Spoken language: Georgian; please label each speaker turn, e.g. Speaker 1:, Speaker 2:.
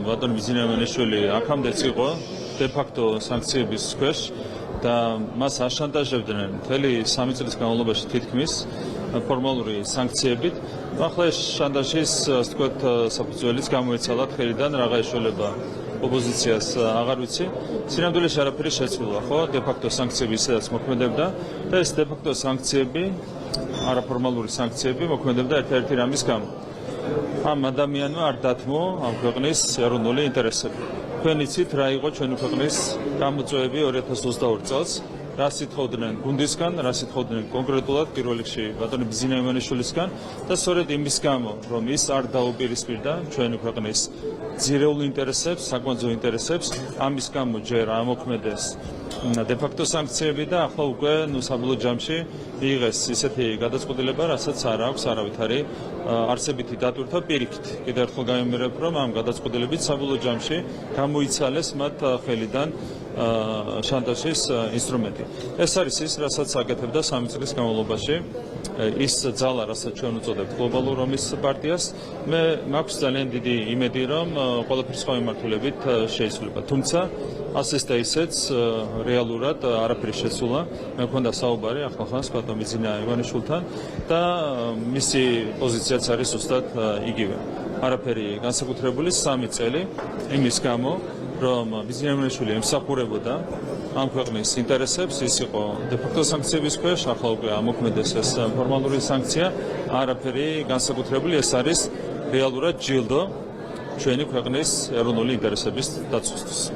Speaker 1: ბატონ ბიზნესმენიშვილი აქამდეც იყო დე-ფაქტო სანქციების ქვეშ და მას აშანტაჟებდნენ მთელი 3 წლის განმავლობაში თითქმის ფორმალური სანქციებით. ახლა ეს შანტაჟის ასე ვთქვათ საფუძველიც გამოიცალა ხელიდან რაღა ეშველება ოპოზიციას აღარ ვიცი. სინამდვილეში არაფერი შეცვლილა, ხო? დე-ფაქტო სანქციები ისედაც მოქმედებდა და ეს დე-ფაქტო სანქციები, არაფორმალური სანქციები მოქმედებდა ერთ-ერთი რამის გამო. ამ ადამიანმა არ დათმო ამ ქვეყნის ეროვნული ინტერესები. თქვენ იცით რა იყო ჩვენი ქვეყნის გამოწვევები 2022 წელს, რა სიტყავდნენ გუნდისგან, რა სიტყავდნენ კონკრეტულად პირველ რიგში ბატონი ბიზნესმენიშვილისგან და სწორედ იმის გამო, რომ ის არ დაუპირისპირდა ჩვენი ქვეყნის ძირეულ ინტერესებს, საკვანძო ინტერესებს, ამის გამო ჯერ ამოქმედეს დე-ფაქტო სანქციები და ახლა უკვე საბოლოო ჯამში მიიღეს ისეთი გადაწყვეტილება, რასაც არ აქვს არავითარი არსებითი დატვირთვა პირიქით. კიდევ ერთხელ გამიმერებ, რომ ამ გადაწყვეტილებით საბოლოო ჯამში გამოიცალეს მათ ხელიდან შანტაჟის ინსტრუმენტი. ეს არის ის, რასაც აკეთებდა 3 წლის განმავლობაში ის ძალა, რასაც ჩვენ უწოდებთ გლობალურ ომის პარტიას. მე მაქვს ძალიან დიდი იმედი, რომ ყველაფერი სხვა მიმართულებით შეიცვლება. თუმცა ასეც და ისეც რეალურად არაფერი შეცვლა. მე მქონდა საუბარი ახლახანს ბატონ ბიზნესმენიშვილთან და მისი პოზიციაც არის ზუსტად იგივე. არაფერი განსაკუთრებული 3 წელი იმის გამო, რომ ბიზნესმენიშვილი ემსახურებოდა ამ ქვეყნის ინტერესებს, ის იყო დე-ფაქტო სანქციების ქვეშ, ახლა უკვე ამოქმედეს ეს ფორმალური სანქცია, არაფერი განსაკუთრებული, ეს არის რეალურად ჯილდო ჩვენი ქვეყნის ეროვნული ინტერესების დაცვისთვის.